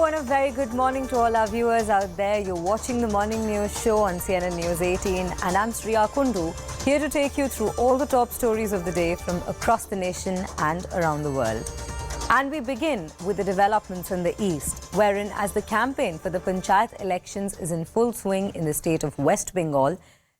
and a very good morning to all our viewers out there. You're watching the Morning News Show on CNN News 18 and I'm Sriya Kundu, here to take you through all the top stories of the day from across the nation and around the world. And we begin with the developments in the east, wherein as the campaign for the Panchayat elections is in full swing in the state of West Bengal,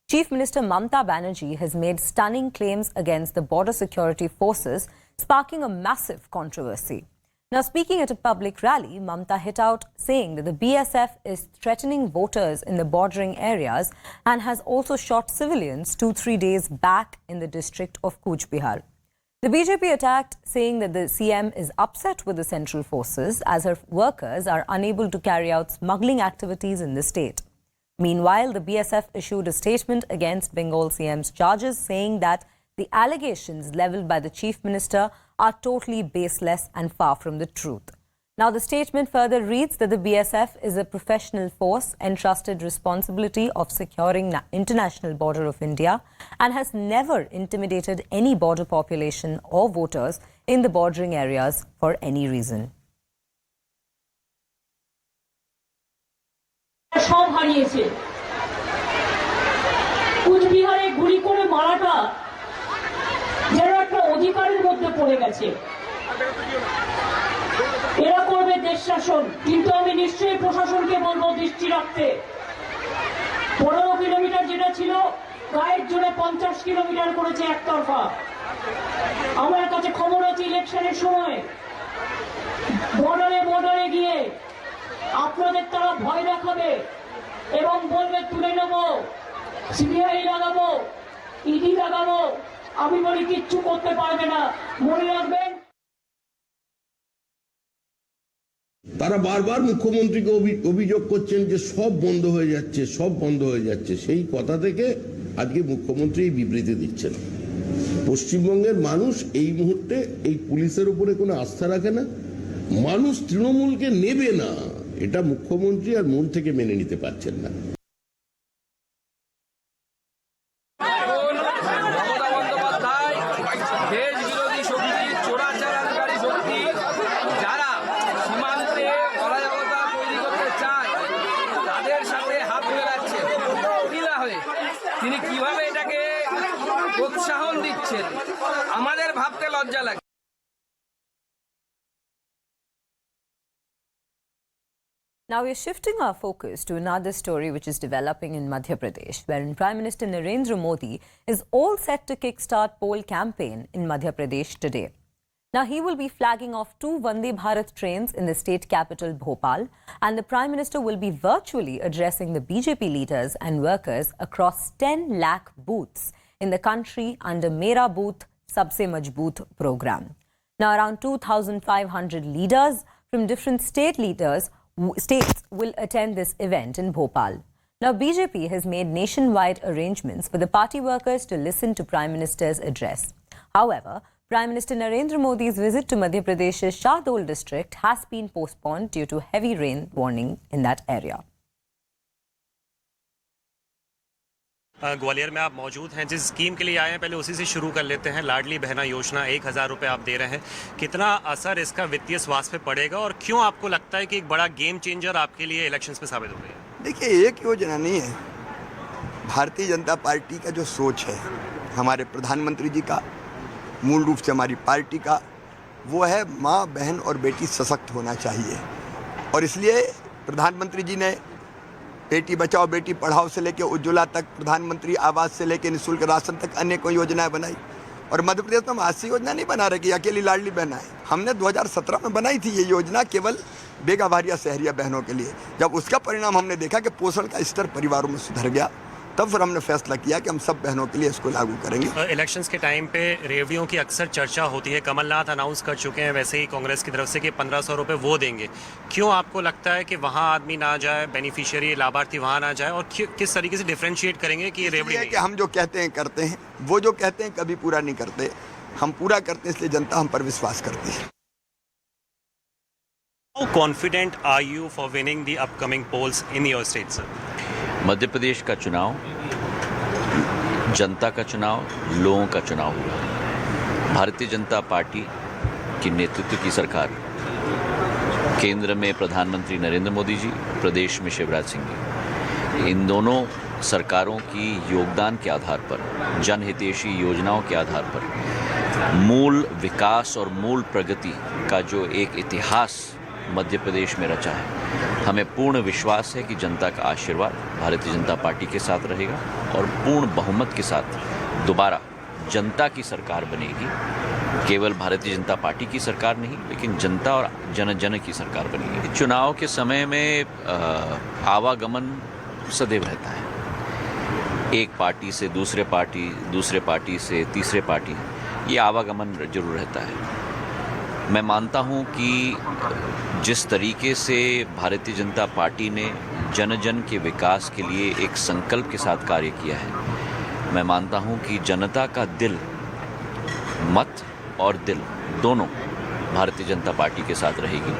Chief Minister Mamata Banerjee has made stunning claims against the border security forces, sparking a massive controversy. Now, speaking at a public rally, Mamata hit out saying that the BSF is threatening voters in the bordering areas and has also shot civilians 2-3 days back in the district of Cooch Behar. The BJP attacked, saying that the CM is upset with the central forces as her workers are unable to carry out smuggling activities in the state. Meanwhile, the BSF issued a statement against Bengal CM's charges, saying that the allegations levelled by the Chief Minister are totally baseless and far from the truth. Now, the statement further reads that the BSF is a professional force entrusted responsibility of securing the international border of India and has never intimidated any border population or voters in the bordering areas for any reason. সব হারিয়েছে কুচবিহারে গুলি করে মারাটা যেন একটা অধিকারের মধ্যে পড়ে গেছে এরা করবে দেশ শাসন কিন্তু আমি নিশ্চয়ই প্রশাসনকে বলবো দৃষ্টি রাখতে 15 কিলোমিটার যেটা ছিল গায়ের জোরে 50 কিলোমিটার করেছে একতরফা আমার কাছে খবর আছে ইলেকশনের সময় বর্ডারে গিয়ে আপনাদের তারা ভয় দেখাবে এবং বলবে তুলে নেব সিবিআই লাগাবো ইডি লাগাবো আমি বলি কিচ্ছু করতে পারবে না মনে রাখবেন তারা বারবার মুখ্যমন্ত্রীকে অভিযোগ করছেন যে সব বন্ধ হয়ে যাচ্ছে সেই কথা থেকে আজকে মুখ্যমন্ত্রী এই বিবৃতি দিচ্ছেন পশ্চিমবঙ্গের মানুষ এই মুহূর্তে এই পুলিশের উপরে কোনো আস্থা রাখে না মানুষ তৃণমূলকে নেবে না এটা মুখ্যমন্ত্রী আর মন থেকে মেনে নিতে পারছেন না তিনি কিভাবে এটাকে উৎসাহন দিচ্ছেন আমাদের ভাবতে লজ্জা লাগে Now we are shifting our focus to another story which is developing in Madhya Pradesh, wherein Prime Minister Narendra Modi is all set to kickstart poll campaign in Madhya Pradesh today. Now he will be flagging off 2 Vande Bharat trains in the state capital Bhopal, and the Prime Minister will be virtually addressing the BJP leaders and workers across 10 lakh booths in the country under Mera Booth, Sabse Majboot program. Now around 2,500 leaders from different states will attend this event in Bhopal. Now, BJP has made nationwide arrangements for the party workers to listen to Prime Minister's address. However, Prime Minister Narendra Modi's visit to Madhya Pradesh's Shahdol district has been postponed due to heavy rain warning in that area. Gwalior में आप मौजूद हैं जिस scheme के लिए आए हैं पहले उसी से शुरू कर लेते हैं लाडली बहना योजना 1000 रुपये आप दे रहे हैं कितना असर इसका वित्तीय स्वास्थ्य पे पड़ेगा और क्यों आपको लगता है कि एक बड़ा गेम चेंजर आपके लिए इलेक्शंस में साबित हो गई है देखिए एक योजना नहीं है भारतीय जनता पार्टी का जो सोच है हमारे प्रधानमंत्री जी का मूल रूप से हमारी पार्टी का वो है माँ बहन और बेटी सशक्त होना चाहिए और इसलिए प्रधानमंत्री जी ने बेटी बचाओ बेटी पढ़ाओ से लेकर उज्ज्वला तक प्रधानमंत्री आवास से लेकर निःशुल्क राशन तक अनेकों योजनाएं बनाई और मध्य प्रदेश में हम आशी योजना नहीं बना रहे कि अकेली लाडली बहना है हमने 2017 में बनाई थी ये योजना केवल बेगा भारिया शहरिया बहनों के लिए जब उसका परिणाम हमने देखा कि पोषण का स्तर परिवारों में सुधर गया तब फिर हमने फैसला किया कि हम सब बहनों के लिए इसको लागू करेंगे इलेक्शंस के टाइम पे रेवड़ियों की अक्सर चर्चा होती है कमलनाथ अनाउंस कर चुके हैं वैसे ही कांग्रेस की तरफ से कि 1500 रुपये वो देंगे क्यों आपको लगता है कि वहाँ आदमी ना जाए बेनिफिशियरी लाभार्थी वहाँ ना जाए और किस तरीके से डिफ्रेंशिएट करेंगे कि रेवड़ी कि हम जो कहते हैं करते हैं वो जो कहते हैं कभी पूरा नहीं करते हम पूरा करते हैं इसलिए जनता हम पर विश्वास करती है How confident are you for winning the upcoming polls in your state, sir? Madhya Pradesh का चुनाव जनता का चुनाव लोगों का चुनाव हुआ भारतीय जनता पार्टी की नेतृत्व की सरकार केंद्र में प्रधानमंत्री नरेंद्र मोदी जी, प्रदेश में शिवराज सिंह जी, इन दोनों सरकारों की योगदान के आधार पर, जनहितैषी योजनाओं के आधार पर मूल विकास और मूल प्रगति का जो एक इतिहास मध्य प्रदेश में रचा है, हमें पूर्ण विश्वास है कि जनता का आशीर्वाद भारतीय जनता पार्टी के साथ रहेगा और पूर्ण बहुमत के साथ दोबारा जनता की सरकार बनेगी। केवल भारतीय जनता पार्टी की सरकार नहीं, लेकिन जनता और जन की सरकार बनेगी। चुनाव के समय में आवागमन सदैव रहता है, एक पार्टी से दूसरे पार्टी से तीसरे पार्टी, ये आवागमन जरूर रहता है। मैं मानता हूं कि जिस तरीके से भारतीय जनता पार्टी ने जन के विकास के लिए एक संकल्प के साथ कार्य किया है, मैं मानता हूं कि जनता का दिल, मत और दिल दोनों भारतीय जनता पार्टी के साथ रहेगी।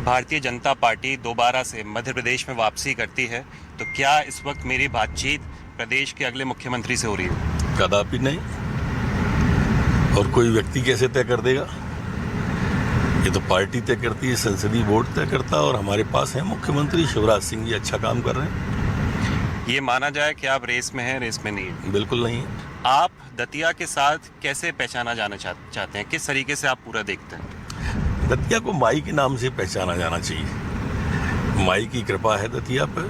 भारतीय जनता पार्टी दोबारा से मध्य प्रदेश में वापसी करती है, तो क्या इस वक्त मेरी बातचीत प्रदेश के अगले मुख्यमंत्री से हो रही है? कदापि नहीं। और कोई व्यक्ति कैसे तय कर देगा? ये तो पार्टी तय करती है, संसदीय बोर्ड तय करता है, और हमारे पास है मुख्यमंत्री शिवराज सिंह जी, अच्छा काम कर रहे हैं। ये माना जाए कि आप रेस में हैं, रेस में नहीं है? बिल्कुल नहीं है। आप दतिया के साथ कैसे पहचाना जाना चाहते हैं? किस तरीके से आप पूरा देखते हैं? दतिया को माई के नाम से पहचाना जाना चाहिए। माई की कृपा है दतिया पर।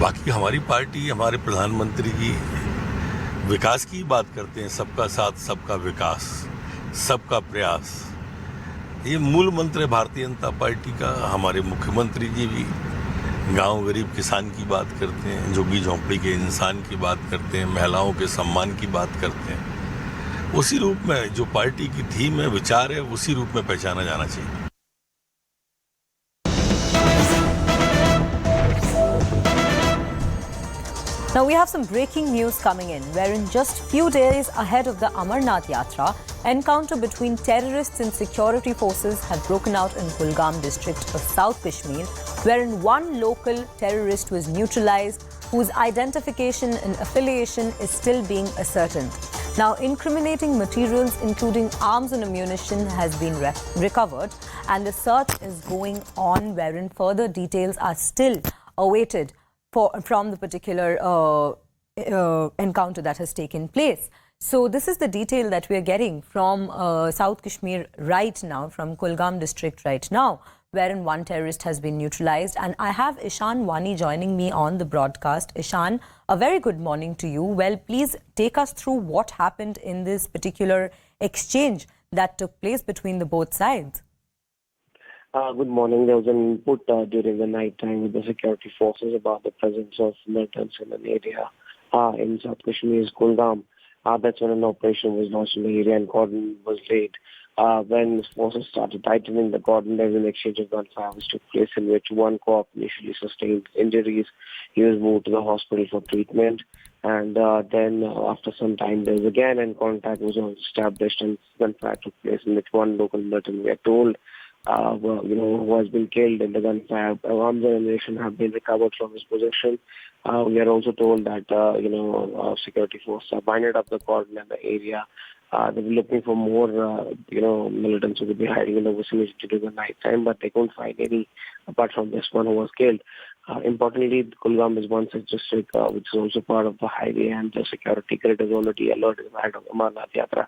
बाकी हमारी पार्टी, हमारे प्रधानमंत्री जी विकास की बात करते हैं, सबका साथ, सबका विकास, सबका प्रयास, ये मूल मंत्र है भारतीय जनता पार्टी का। हमारे मुख्यमंत्री जी भी गांव गरीब किसान की बात करते हैं, झुग्गी झोंपड़ी के इंसान की बात करते हैं, महिलाओं के सम्मान की बात करते हैं। उसी रूप में जो पार्टी की थीम है, विचार है, उसी रूप में पहचाना जाना चाहिए। Now we have some breaking news coming in, wherein just few days ahead of the Amarnath Yatra, encounter between terrorists and security forces have broken out in Kulgam district of South Kashmir, wherein one local terrorist was neutralized, whose identification and affiliation is still being ascertained. Now, incriminating materials, including arms and ammunition, has been recovered, and the search is going on, wherein further details are still awaited from the particular encounter that has taken place. So this is the detail that we are getting from South Kashmir right now, from Kulgam district right now, wherein one terrorist has been neutralized. And I have Ishan Wani joining me on the broadcast. Ishan, a very good morning to you. Well, please take us through what happened in this particular exchange that took place between the both sides. Good morning. There was an input during the night time with the security forces about the presence of militants in an area in South Kashmir's Kulgam. That's when an operation was launched in the area and cordon was laid. When forces started tightening the cordon, there was an exchange of gunfire which took place, in which one co-op initially sustained injuries. He was moved to the hospital for treatment. And then after some time, there was again and contact was established and gunfire took place, in which one local militant, we are told, who has been killed in the gunfire. Arms and ammunition have been recovered from his possession. We are also told that, security forces have binded up the cordon in the area. They were looking for more, militants who would be hiding in the vicinity during the night time, but they couldn't find any apart from this one who was killed. Importantly, Kulgam is one such district which is also part of the highway, and the security grid is already alerted ahead of Amarnath Yatra.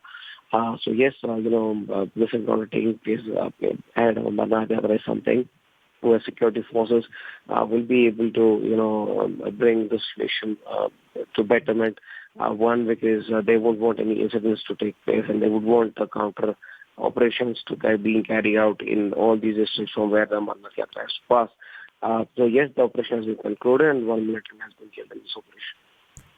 So yes, this is going to take place ahead of Amarnath Yatra is something where security forces will be able to, bring the situation to betterment. One, because they won't want any incidents to take place, and they would want the counter operations to be carried out in all these districts from where the Amarnath Yatra has passed. So yes, the operation has been concluded, and one militant has been killed in this operation.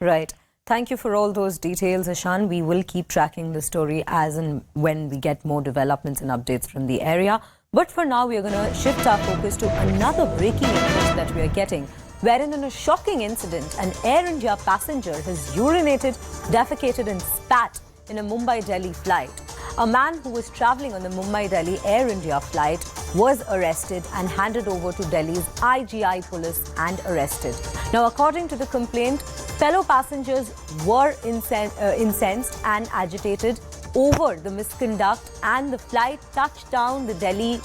Right. Thank you for all those details, Ishan. We will keep tracking the story as and when we get more developments and updates from the area. But for now, we are going to shift our focus to another breaking news that we are getting, wherein in a shocking incident, an Air India passenger has urinated, defecated and spat in a Mumbai-Delhi flight. A man who was travelling on the Mumbai-Delhi Air India flight was arrested and handed over to Delhi's IGI police and arrested. Now, according to the complaint, fellow passengers were incensed and agitated over the misconduct, and the flight touched down the Delhi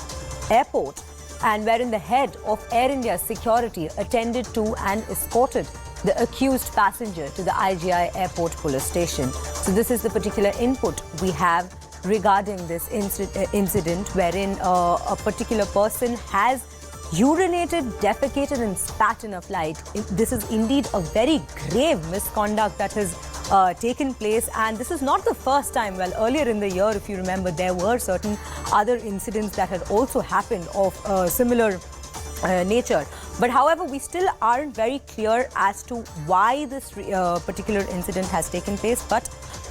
airport, and wherein the head of Air India's security attended to and escorted the accused passenger to the IGI airport police station. So this is the particular input we have regarding this incident wherein a particular person has urinated, defecated and spat in a flight. This is indeed a very grave misconduct that has taken place, and this is not the first time. Well, earlier in the year, if you remember, there were certain other incidents that had also happened of similar nature. But however, we still aren't very clear as to why this particular incident has taken place. But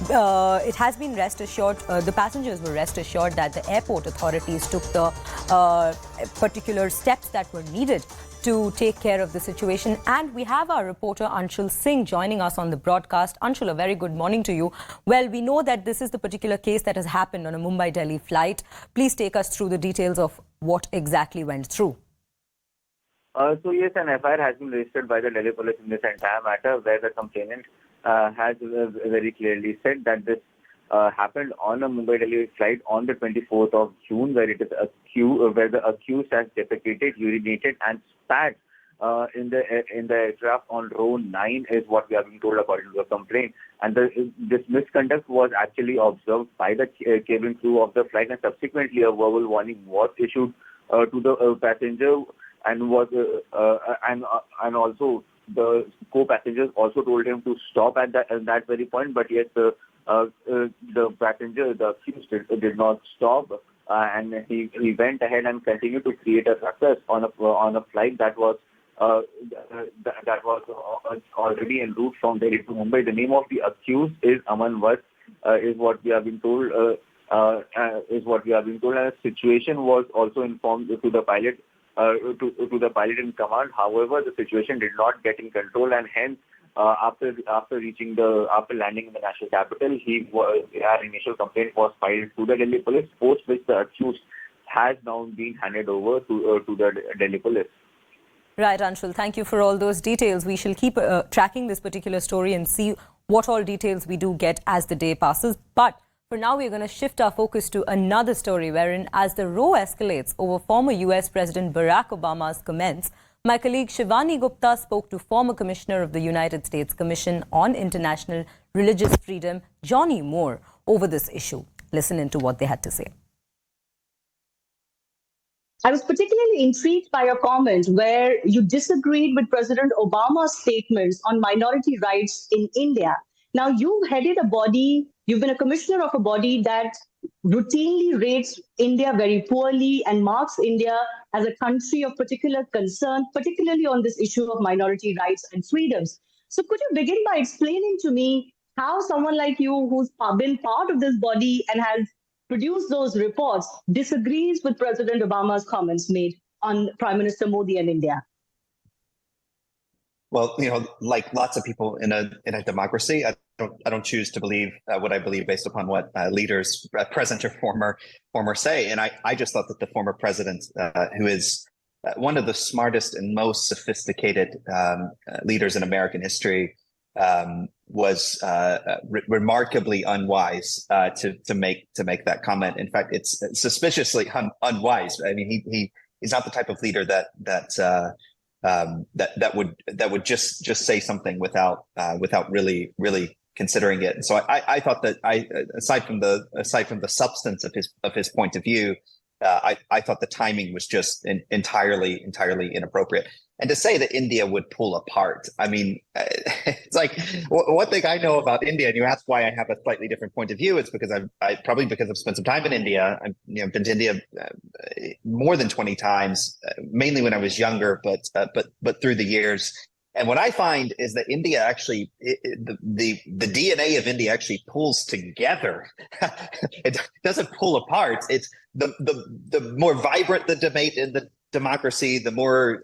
it has been rest assured, the passengers were rest assured that the airport authorities took the particular steps that were needed to take care of the situation. And we have our reporter Anshul Singh joining us on the broadcast. Anshul, a very good morning to you. Well, we know that this is the particular case that has happened on a Mumbai-Delhi flight. Please take us through the details of what exactly went through. So yes, an FIR has been registered by the Delhi police in this entire matter, where the complainant has very clearly said that this happened on a Mumbai-Delhi flight on the 24th of June, where it is where the accused has defecated, urinated, and spat in the aircraft on row 9, is what we are being told according to the complaint. And this misconduct was actually observed by the cabin crew of the flight, and subsequently a verbal warning was issued to the passenger. And was and also the co-passengers also told him to stop at that very point. But yet the passenger, the accused, did not stop, and he went ahead and continued to create a ruckus on a flight that was already en route from Delhi to Mumbai. The name of the accused is Aman Vats, is what we have been told. And the situation was also informed to the pilot. To the pilot in command. However, the situation did not get in control, and hence, after landing in the national capital, our initial complaint was filed to the Delhi police, post which the accused has now been handed over to the Delhi police. Right, Anshul. Thank you for all those details. We shall keep tracking this particular story and see what all details we do get as the day passes. But for now, we're going to shift our focus to another story wherein, as the row escalates over former US President Barack Obama's comments, my colleague Shivani Gupta spoke to former Commissioner of the United States Commission on International Religious Freedom, Johnny Moore, over this issue. Listen into what they had to say. I was particularly intrigued by your comment where you disagreed with President Obama's statements on minority rights in India. Now, you've headed a body, you've been a commissioner of a body that routinely rates India very poorly and marks India as a country of particular concern, particularly on this issue of minority rights and freedoms. So could you begin by explaining to me how someone like you, who's been part of this body and has produced those reports, disagrees with President Obama's comments made on Prime Minister Modi and India? Well, like lots of people in a democracy, I don't choose to believe what I believe based upon what leaders, present or former, say. And I just thought that the former president, who is one of the smartest and most sophisticated leaders in American history, was remarkably unwise to make that comment. In fact, it's suspiciously unwise. I mean, he's not the type of leader that would just say something without really considering it. And so I thought that aside from the substance of his point of view, I thought the timing was just entirely inappropriate. And to say that India would pull apart, I mean, it's like one thing I know about India, and you ask why I have a slightly different point of view. It's because I've spent some time in India. I've been to India more than 20 times, mainly when I was younger, but through the years. And what I find is that India actually, the DNA of India actually pulls together. It doesn't pull apart. It's the more vibrant the debate in the democracy, the more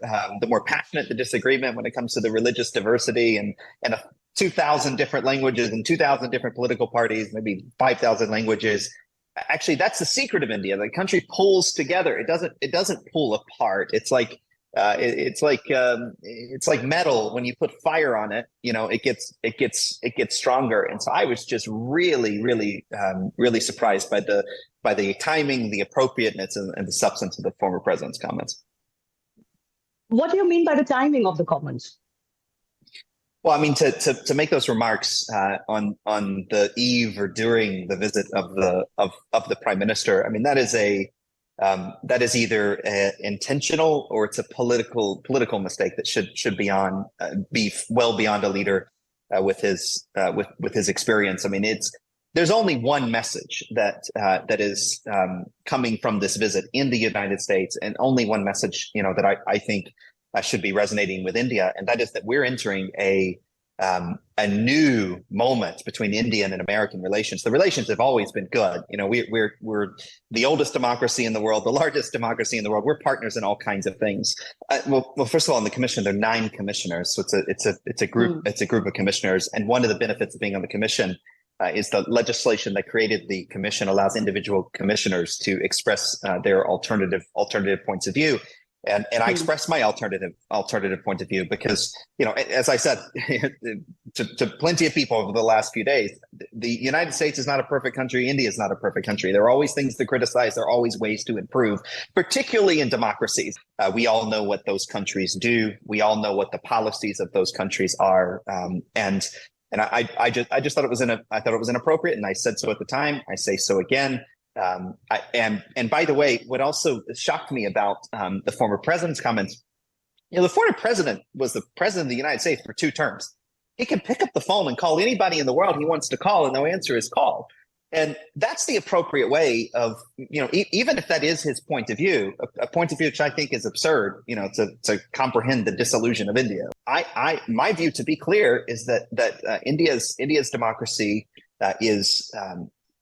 passionate the disagreement when it comes to the religious diversity and 2,000 different languages and 2,000 different political parties, maybe 5,000 languages. Actually, that's the secret of India. The country pulls together. It doesn't pull apart. It's like It's like metal. When you put fire on it, it gets stronger. And so I was just really surprised by the timing, the appropriateness, and the substance of the former president's comments. What do you mean by the timing of the comments? Well, I mean, to make those remarks on the eve or during the visit of the prime minister, I mean, that is either intentional or it's a political mistake that should be well beyond a leader with his experience. I mean, there's only one message that is coming from this visit in the United States, and only one message that I think should be resonating with India, and that is that we're entering a new moment between Indian and American relations. The relations have always been good. We're the oldest democracy in the world, the largest democracy in the world. We're partners in all kinds of things. Well, first of all, in the commission, there are 9 commissioners, so it's a group of commissioners, and one of the benefits of being on the commission is the legislation that created the commission allows individual commissioners to express their alternative points of view. And I expressed my alternative point of view because, as I said to plenty of people over the last few days, the United States is not a perfect country. India is not a perfect country. There are always things to criticize. There are always ways to improve, particularly in democracies. We all know what those countries do. We all know what the policies of those countries are. And I just thought it was inappropriate, and I said so at the time. I say so again. And by the way, what also shocked me about the former president's comments, the former president was the president of the United States for 2 terms. He can pick up the phone and call anybody in the world he wants to call, and they'll answer his call. And that's the appropriate way of, even if that is his point of view, a point of view which I think is absurd, to comprehend the disillusion of India. My view, to be clear, is that India's democracy is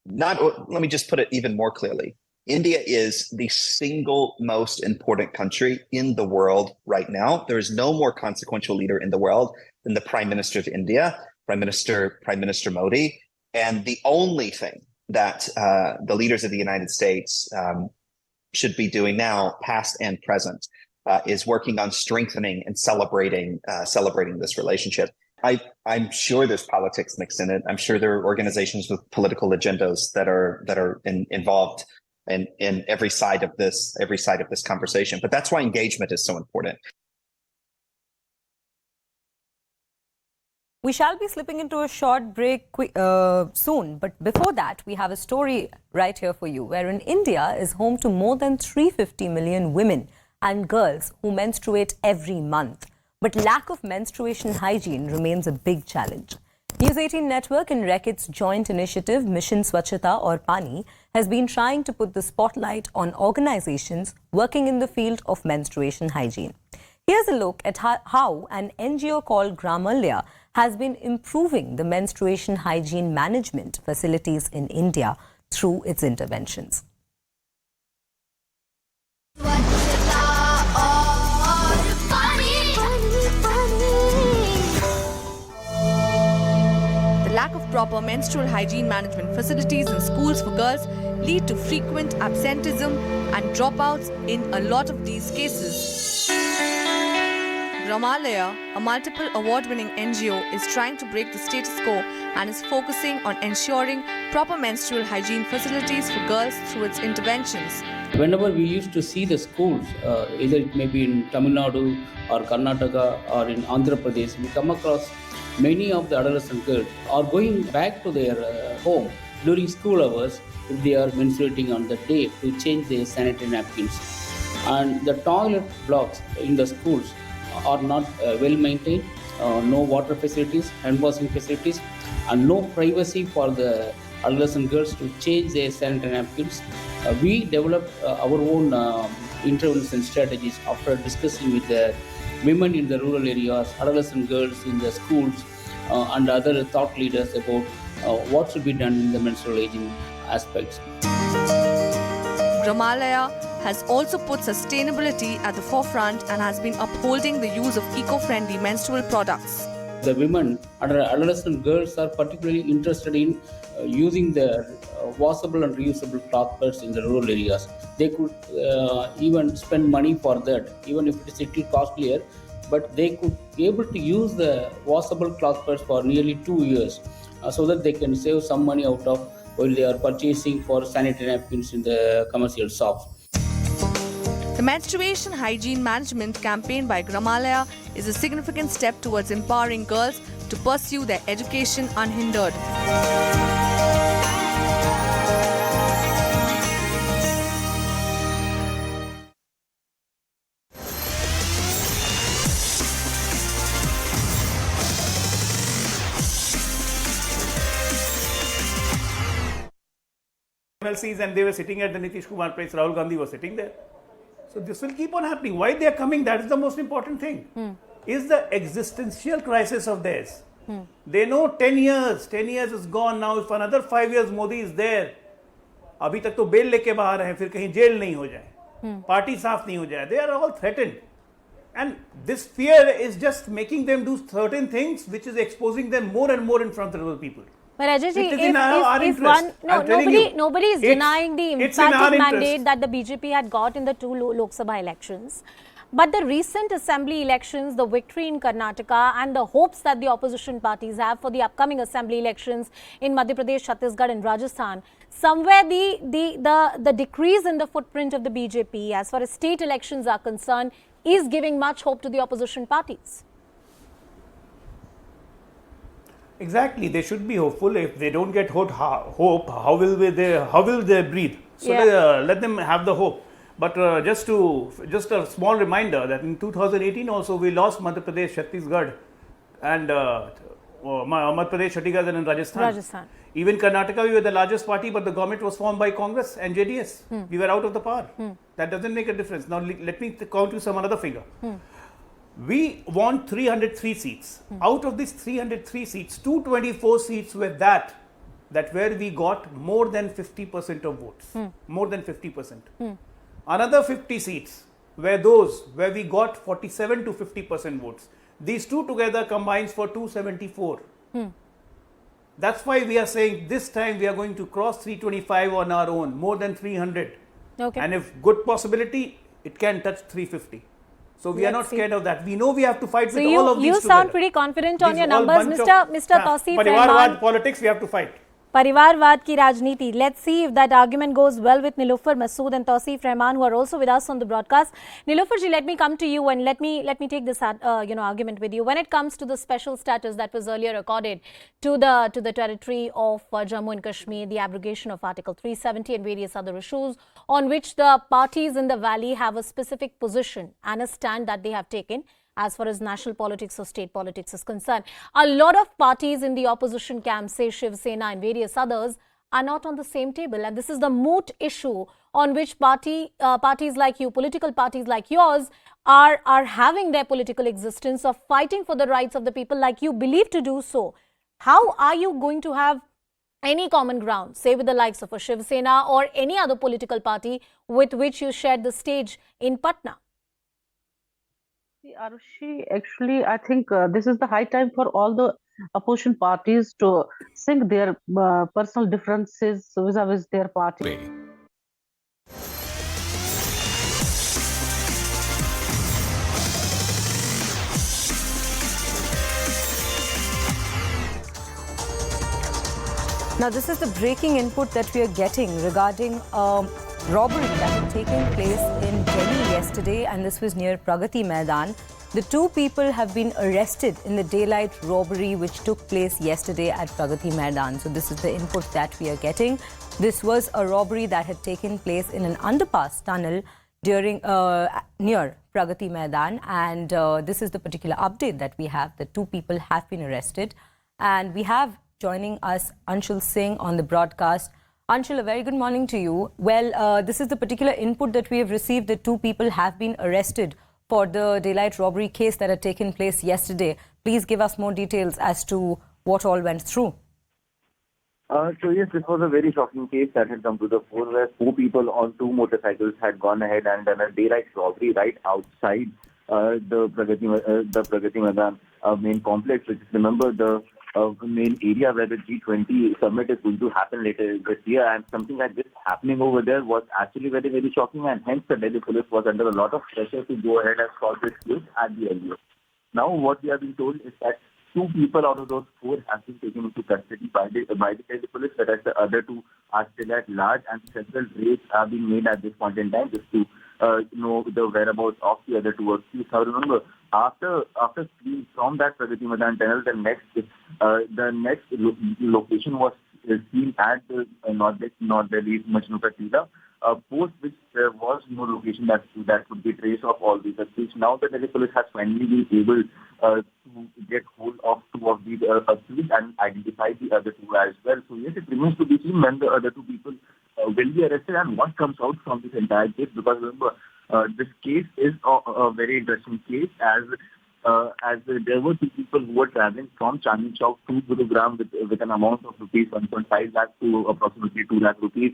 not. Let me just put it even more clearly. India is the single most important country in the world right now. There is no more consequential leader in the world than the Prime Minister of India, Prime Minister Modi. And the only thing that the leaders of the United States should be doing now, past and present, is working on strengthening and celebrating this relationship. I'm sure there's politics mixed in it. I'm sure there are organizations with political agendas that are involved in every side of this conversation. But that's why engagement is so important. We shall be slipping into a short break soon. But before that, we have a story right here for you, wherein India is home to more than 350 million women and girls who menstruate every month. But lack of menstruation hygiene remains a big challenge. News 18 Network and Reckitt's joint initiative Mission Swachhata Aur Pani has been trying to put the spotlight on organizations working in the field of menstruation hygiene. Here's a look at how an NGO called Gramalya has been improving the menstruation hygiene management facilities in India through its interventions. Lack of proper menstrual hygiene management facilities in schools for girls lead to frequent absenteeism and dropouts in a lot of these cases. Gramalya, a multiple award-winning NGO, is trying to break the status quo and is focusing on ensuring proper menstrual hygiene facilities for girls through its interventions. Whenever we used to see the schools, either it may be in Tamil Nadu or Karnataka or in Andhra Pradesh, we come across many of the adolescent girls are going back to their home during school hours if they are menstruating on the day to change their sanitary napkins. And the toilet blocks in the schools are not well maintained, no water facilities, hand washing facilities, and no privacy for the adolescent girls to change their sanitary napkins. We developed our own intervention strategies after discussing with the women in the rural areas, adolescent girls in the schools, and other thought leaders about what should be done in the menstrual hygiene aspects. Gramalya has also put sustainability at the forefront and has been upholding the use of eco-friendly menstrual products. The women and adolescent girls are particularly interested in using their washable and reusable cloth pads in the rural areas. They could even spend money for that, even if it is a little costlier, but they could be able to use the washable cloth pads for nearly 2 years so that they can save some money out of while they are purchasing for sanitary napkins in the commercial shops. The menstruation hygiene management campaign by Gramalaya is a significant step towards empowering girls to pursue their education unhindered. MLCs and they were sitting at the Nitish Kumar place, Rahul Gandhi was sitting there. So this will keep on happening. Why they are coming, that is the most important thing. Is the existential crisis of theirs. They know 10 years is gone now. If another 5 years Modi is there, अभी तक तो bell लेके बाहर हैं, फिर कहीं jail नहीं हो जाए, पार्टी साफ नहीं हो जाए. They are all threatened. And this fear is just making them do certain things which is exposing them more and more in front of the people. But Ajay, nobody is denying the emphatic mandate that the BJP had got in the 2 Lok Sabha elections. But the recent assembly elections, the victory in Karnataka and the hopes that the opposition parties have for the upcoming assembly elections in Madhya Pradesh, Chhattisgarh and Rajasthan, somewhere the decrease in the footprint of the BJP as far as state elections are concerned is giving much hope to the opposition parties. Exactly, they should be hopeful. If they don't get hope, how will they breathe? So let them have the hope. But just a small reminder that in 2018 also we lost Madhya Pradesh, Chhattisgarh and Madhya Pradesh, Chhattisgarh and Rajasthan. Even Karnataka, we were the largest party, but the government was formed by Congress and JDS. We were out of the power. That doesn't make a difference. Now let me count you some another figure. We won 303 seats. Out of these 303 seats, 224 seats were that where we got more than 50% of votes. More than 50%. Another 50 seats were those where we got 47 to 50% votes. These two together combines for 274. That's why we are saying this time we are going to cross 325 on our own, more than 300. Okay. And if good possibility, it can touch 350. So we are not scared of that. We know we have to fight with all of these you sound pretty confident on your numbers, Mr. Tauseef Parivarwad politics, we have to fight. Parivarwad ki Rajniti. Let's see if that argument goes well with Niloufar Masood and Tauseef Rahman, who are also with us on the broadcast. Niloufar ji, let me come to you and let me take this argument with you. When it comes to the special status that was earlier accorded to the territory of Jammu and Kashmir, the abrogation of Article 370 and various other issues on which the parties in the valley have a specific position and a stand that they have taken as far as national politics or state politics is concerned. A lot of parties in the opposition camp, say Shiv Sena and various others, are not on the same table. And this is the moot issue on which parties like you, political parties like yours, are having their political existence of fighting for the rights of the people like you believe to do so. How are you going to have any common ground, say with the likes of a Shiv Sena or any other political party with which you shared the stage in Patna? Arushi, actually, I think this is the high time for all the opposition parties to sink their personal differences vis-a-vis their party. Now, this is the breaking input that we are getting regarding robbery that had taken place in Delhi yesterday, and this was near Pragati Maidan. The 2 people have been arrested in the daylight robbery which took place yesterday at Pragati Maidan. So this is the input that we are getting. This was a robbery that had taken place in an underpass tunnel during near Pragati Maidan, and this is the particular update that we have. The 2 people have been arrested, and we have joining us Anshul Singh on the broadcast. Anshul, a very good morning to you. Well, this is the particular input that we have received. The 2 people have been arrested for the daylight robbery case that had taken place yesterday. Please give us more details as to what all went through. So yes, this was a very shocking case that had come to the fore, where 4 people on 2 motorcycles had gone ahead and done a daylight robbery right outside the Pragati Maidan main complex, which is, remember, the main area where the G20 summit is going to happen later this year, and something like this happening over there was actually very, very shocking, and hence the Delhi police was under a lot of pressure to go ahead and solve this case at the earliest. Now what we have been told is that 2 people out of those 4 have been taken into custody by the Delhi police, whereas the other 2 are still at large, and several raids are being made at this point in time just to know the whereabouts of the other 2 accused. Now remember, after fleeing from that Pragati Maidan tunnel, the next location was seen at the North Delhi Majnuka Tila, post which there was no location that could be traced of all these accused. Now the Delhi police has finally been able to get hold of 2 of these accused and identify the other 2 as well. So yes, it remains to be seen when the other 2 people will be arrested and what comes out from this entire case, because remember, this case is a very interesting case as there were 2 people who were traveling from Chandni Chowk to Gurugram with an amount of rupees 1.5 lakh to approximately 2 lakh rupees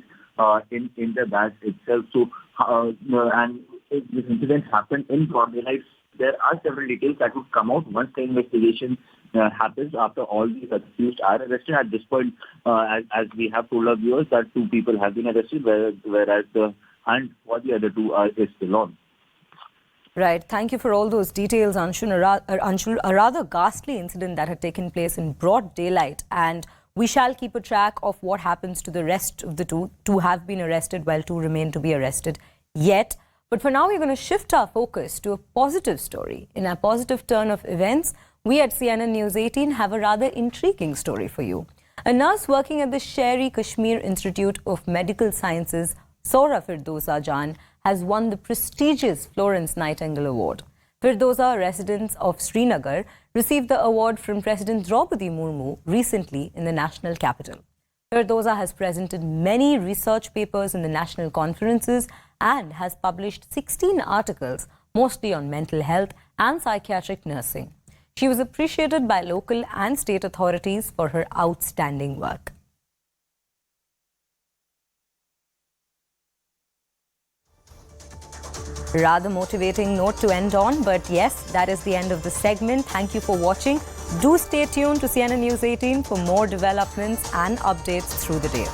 in the bag itself. So and if this incident happened in broad daylight, there are several details that would come out once the investigation happens after all these accused are arrested. At this point, as we have told our viewers, that 2 people have been arrested, whereas the hunt for the other 2 is still on. Right. Thank you for all those details, Anshul. A rather ghastly incident that had taken place in broad daylight, and we shall keep a track of what happens to the rest of the 2. 2 have been arrested while 2 remain to be arrested yet. But for now, we're going to shift our focus to a positive story. In a positive turn of events, we at CNN News 18 have a rather intriguing story for you. A nurse working at the Sher-e-Kashmir Institute of Medical Sciences, Saura Firdosa Jan, has won the prestigious Florence Nightingale Award. Firdosa, residents of Srinagar, received the award from President Draupadi Murmu recently in the national capital. Firdosa has presented many research papers in the national conferences and has published 16 articles, mostly on mental health and psychiatric nursing. She was appreciated by local and state authorities for her outstanding work. Rather motivating note to end on, but yes, that is the end of the segment. Thank you for watching. Do stay tuned to CNN News 18 for more developments and updates through the day.